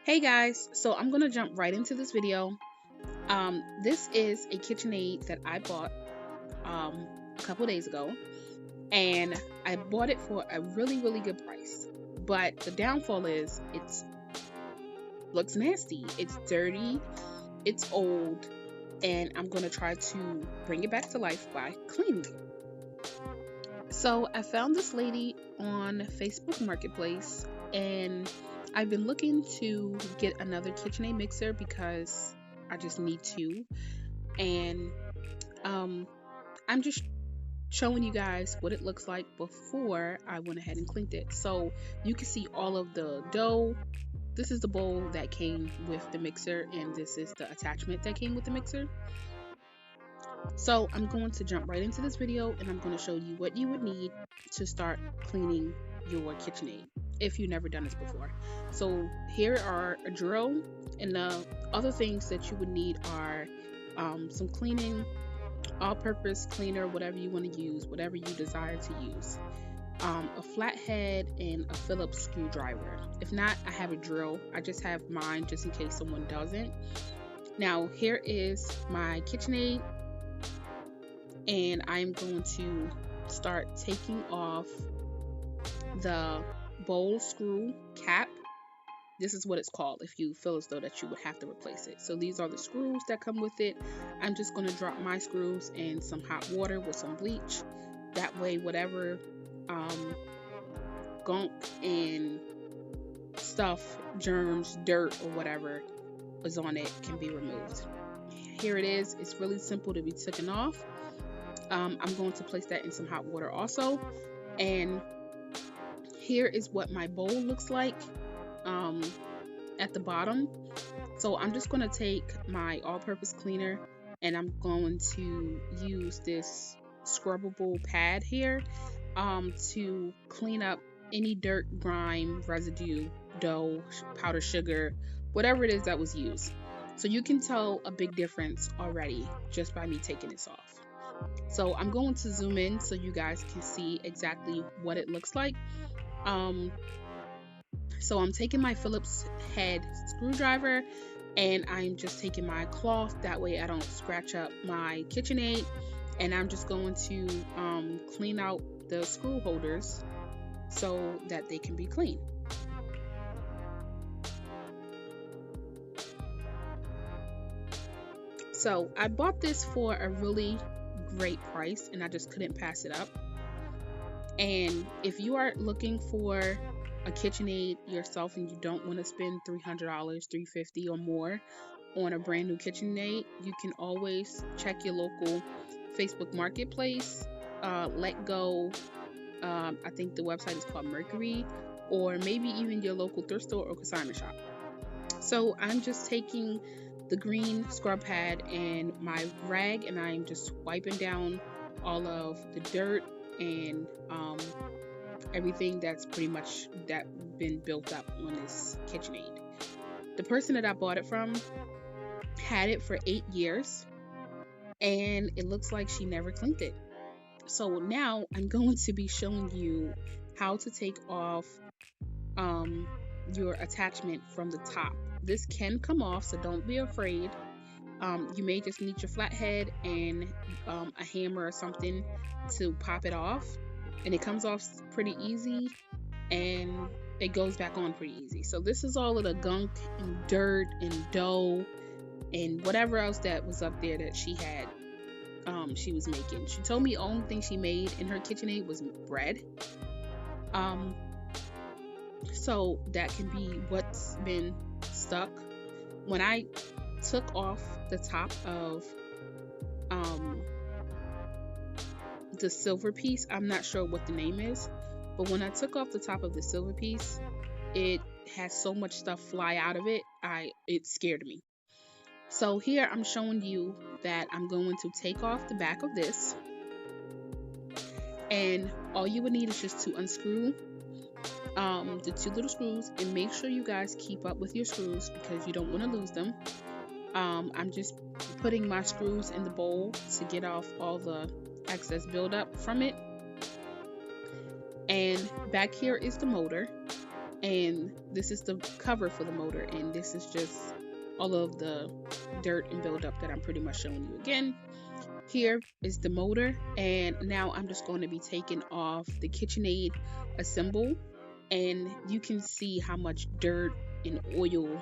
Hey guys, so I'm gonna jump right into this video. This is a KitchenAid that I bought um, a couple days ago, and I bought it for a really good price. But the downfall is it's looks nasty. It's dirty, it's old, and I'm gonna try to bring it back to life by cleaning it. So I found this lady on Facebook Marketplace, and I've been looking to get another KitchenAid mixer because I just need to. And um, I'm just showing you guys what it looks like before I went ahead and cleaned it. So you can see all of the dough. This is the bowl that came with the mixer, and this is the attachment that came with the mixer. So I'm going to jump right into this video, and I'm going to show you what you would need to start cleaning your KitchenAid if you've never done this before. So here are a drill, and the other things that you would need are some cleaning, all-purpose cleaner, whatever you want to use, whatever you desire to use, a flathead, and a Phillips screwdriver. If not, I have a drill. I just have mine just in case someone doesn't. Now here is my KitchenAid, and I'm going to start taking off the bowl screw cap. This is what it's called if you feel as though that you would have to replace it. So these are the screws that come with it. I'm just going to drop my screws in some hot water with some bleach. That way whatever gunk and stuff, germs, dirt, or whatever is on it can be removed. Here it is. It's really simple to be taken off. I'm going to place that in some hot water also. And here is what my bowl looks like at the bottom. So I'm just going to take my all-purpose cleaner, and I'm going to use this scrubbable pad here to clean up any dirt, grime, residue, dough, powdered sugar, whatever it is that was used. So you can tell a big difference already just by me taking this off. So I'm going to zoom in so you guys can see exactly what it looks like. So I'm taking my Phillips head screwdriver, and I'm just taking my cloth, that way I don't scratch up my KitchenAid, and I'm just going to clean out the screw holders so that they can be clean. So I bought this for a really great price, and I just couldn't pass it up. And if you are looking for a KitchenAid yourself and you don't want to spend $300, $350 or more on a brand new KitchenAid, you can always check your local Facebook Marketplace, Let Go. I think the website is called Mercury, or maybe even your local thrift store or consignment shop. So I'm just taking the green scrub pad and my rag, and I'm just wiping down all of the dirt and everything that's pretty much been built up on this KitchenAid. The person that I bought it from had it for 8 years, and it looks like she never cleaned it. So now I'm going to be showing you how to take off your attachment from the top. This can come off, so don't be afraid. You may just need your flathead and a hammer or something to pop it off, and it comes off pretty easy, and it goes back on pretty easy. So this is all of the gunk and dirt and dough and whatever else that was up there that she had she was making. She told me the only thing she made in her KitchenAid was bread. So that can be what's been stuck. When I took off the top of the silver piece, I'm not sure what the name is, but when I took off the top of the silver piece, it has so much stuff fly out of it, it scared me. So here I'm showing you that I'm going to take off the back of this, and all you would need is just to unscrew the 2 little screws, and make sure you guys keep up with your screws because you don't want to lose them. I'm just putting my screws in the bowl to get off all the excess buildup from it. And back here is the motor. and this is the cover for the motor, and this is just all of the dirt and buildup that I'm pretty much showing you again. Here is the motor, and now I'm just going to be taking off the KitchenAid assemble, and you can see how much dirt and oil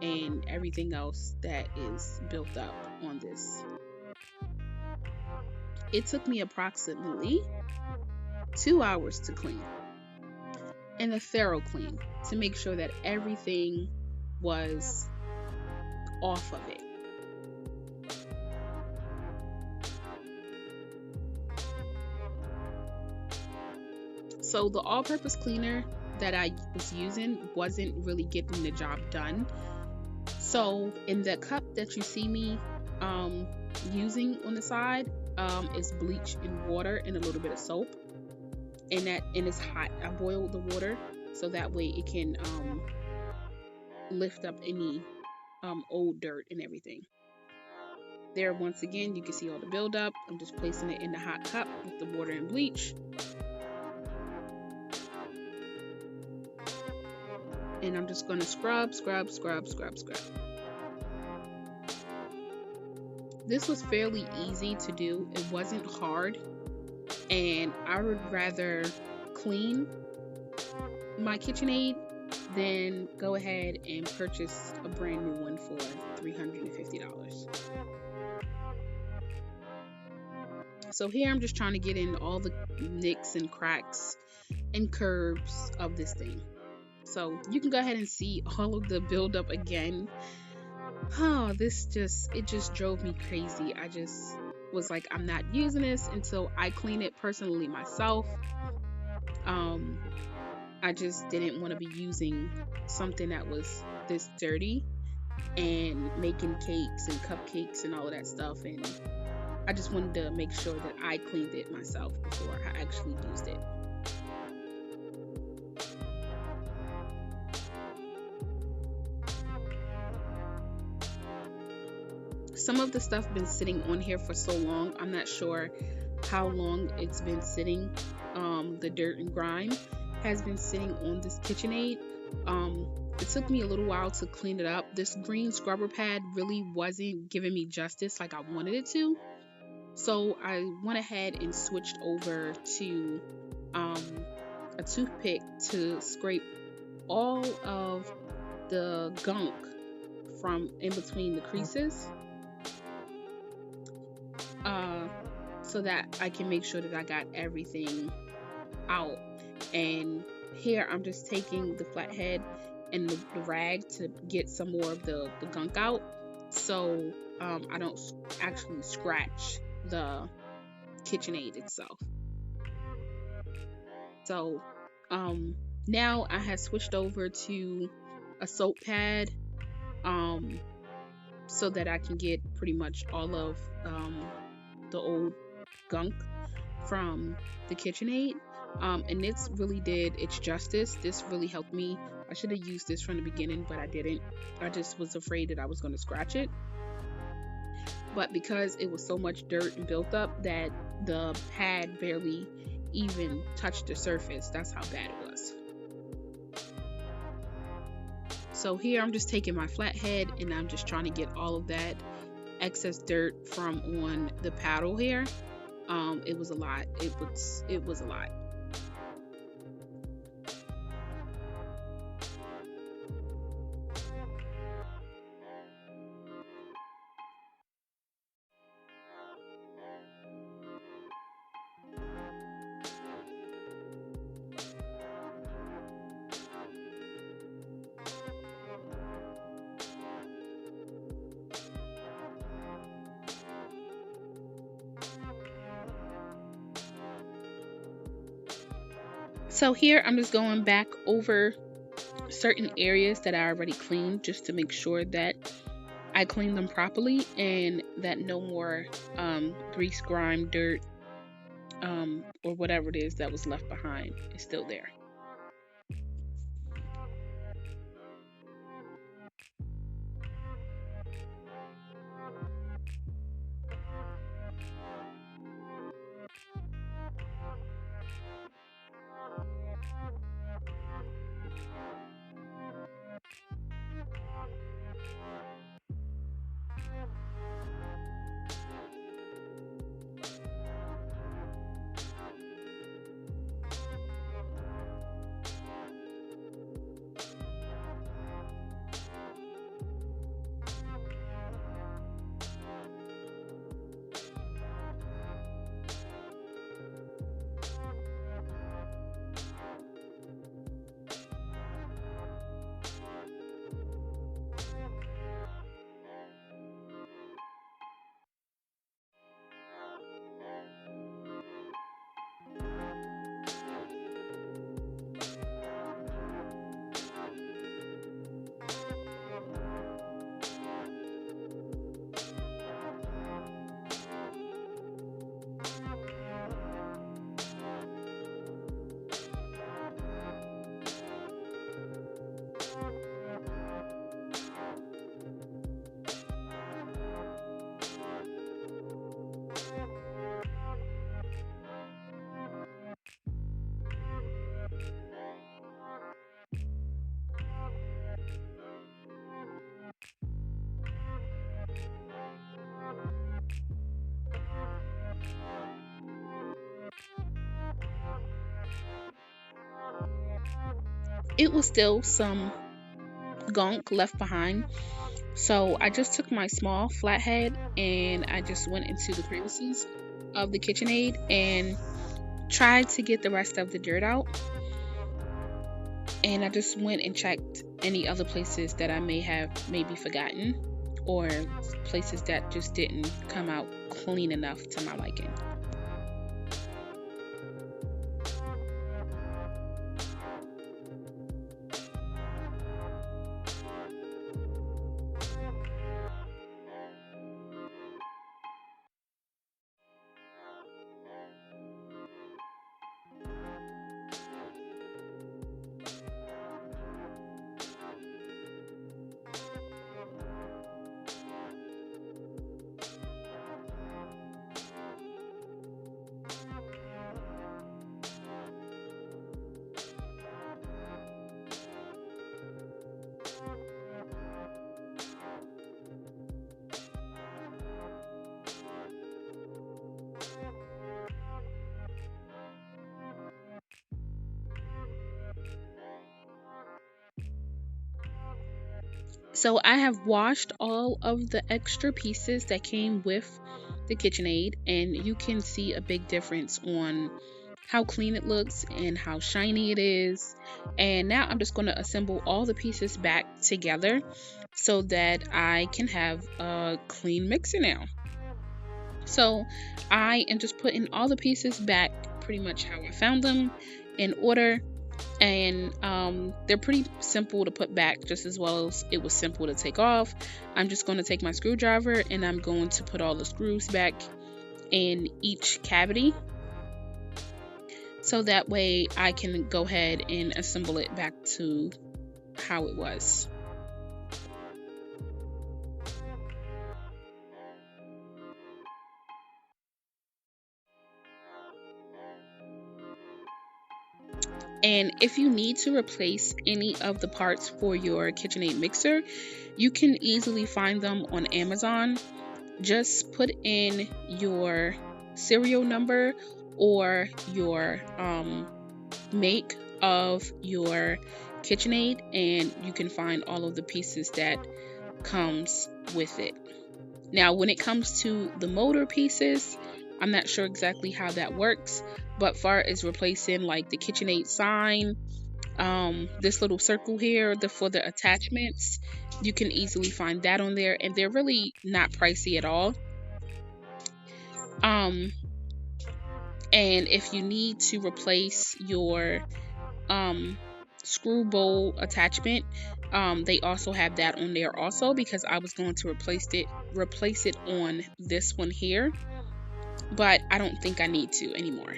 and everything else that is built up on this. It took me approximately 2 hours to clean, and a thorough clean to make sure that everything was off of it. So the all-purpose cleaner that I was using wasn't really getting the job done. So in the cup that you see me using on the side is bleach and water and a little bit of soap, and it's hot. I boiled the water so that way it can lift up any old dirt and everything. There, once again, you can see all the buildup. I'm just placing it in the hot cup with the water and bleach. And I'm just going to scrub. This was fairly easy to do. It wasn't hard. And I would rather clean my KitchenAid than go ahead and purchase a brand new one for $350. So here I'm just trying to get in all the nicks and cracks and curves of this thing. So you can go ahead and see all of the buildup again. Oh, it just drove me crazy. I just was like, I'm not using this until I clean it personally myself. I just didn't want to be using something that was this dirty and making cakes and cupcakes and all of that stuff. And I just wanted to make sure that I cleaned it myself before I actually used it. Some of the stuff been sitting on here for so long. I'm not sure how long it's been sitting. The dirt and grime has been sitting on this KitchenAid. It took me a little while to clean it up. This green scrubber pad really wasn't giving me justice like I wanted it to. So I went ahead and switched over to a toothpick to scrape all of the gunk from in between the creases, so that I can make sure that I got everything out. And here I'm just taking the flathead and the rag to get some more of the gunk out, so I don't actually scratch the KitchenAid itself. So now I have switched over to a soap pad so that I can get pretty much all of the old gunk from the KitchenAid. And this really did its justice. This really helped me. I should have used this from the beginning, but I didn't. I just was afraid that I was going to scratch it. But because it was so much dirt and built up that the pad barely even touched the surface, that's how bad it was. So here I'm just taking my flathead and I'm just trying to get all of that excess dirt from on the paddle here. It was a lot. It was a lot. So here I'm just going back over certain areas that I already cleaned just to make sure that I cleaned them properly and that no more grease, grime, dirt, or whatever it is that was left behind is still there. it was still some gunk left behind. So I just took my small flathead and I just went into the crevices of the KitchenAid and tried to get the rest of the dirt out. And I just went and checked any other places that I may have maybe forgotten, or places that just didn't come out clean enough to my liking. So I have washed all of the extra pieces that came with the KitchenAid, and you can see a big difference on how clean it looks and how shiny it is. And now I'm just going to assemble all the pieces back together so that I can have a clean mixer now. So I am just putting all the pieces back pretty much how I found them, in order. And they're pretty simple to put back, just as well as it was simple to take off. I'm just going to take my screwdriver and I'm going to put all the screws back in each cavity, so that way I can go ahead and assemble it back to how it was. And if you need to replace any of the parts for your KitchenAid mixer, you can easily find them on Amazon. Just put in your serial number or your make of your KitchenAid, and you can find all of the pieces that comes with it. Now, when it comes to the motor pieces, I'm not sure exactly how that works, but far as replacing like the KitchenAid sign, this little circle here, for the attachments, you can easily find that on there, and they're really not pricey at all. And if you need to replace your screw bowl attachment, they also have that on there also, because I was going to replace it on this one here, but I don't think I need to anymore.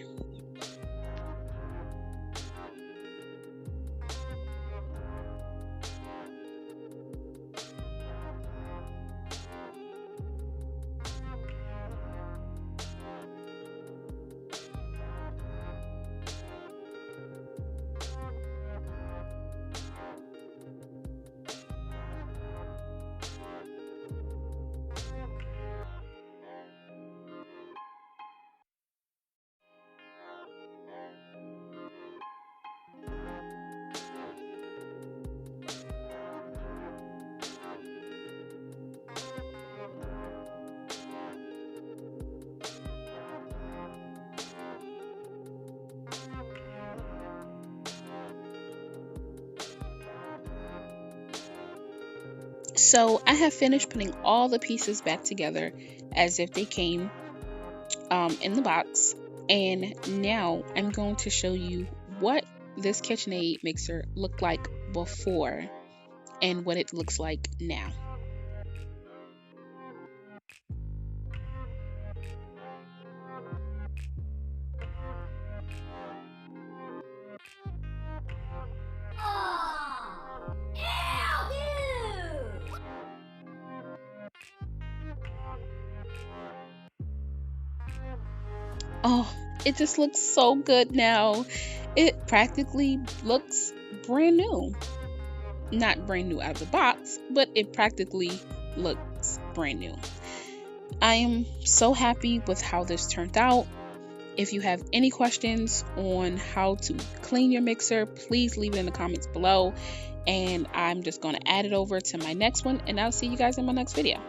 So I have finished putting all the pieces back together as if they came in the box, and now I'm going to show you what this KitchenAid mixer looked like before and what it looks like now. Oh, it just looks so good now. It practically looks brand new. Not brand new out of the box, but it practically looks brand new. I am so happy with how this turned out. If you have any questions on how to clean your mixer, please leave it in the comments below. And I'm just going to add it over to my next one, and I'll see you guys in my next video.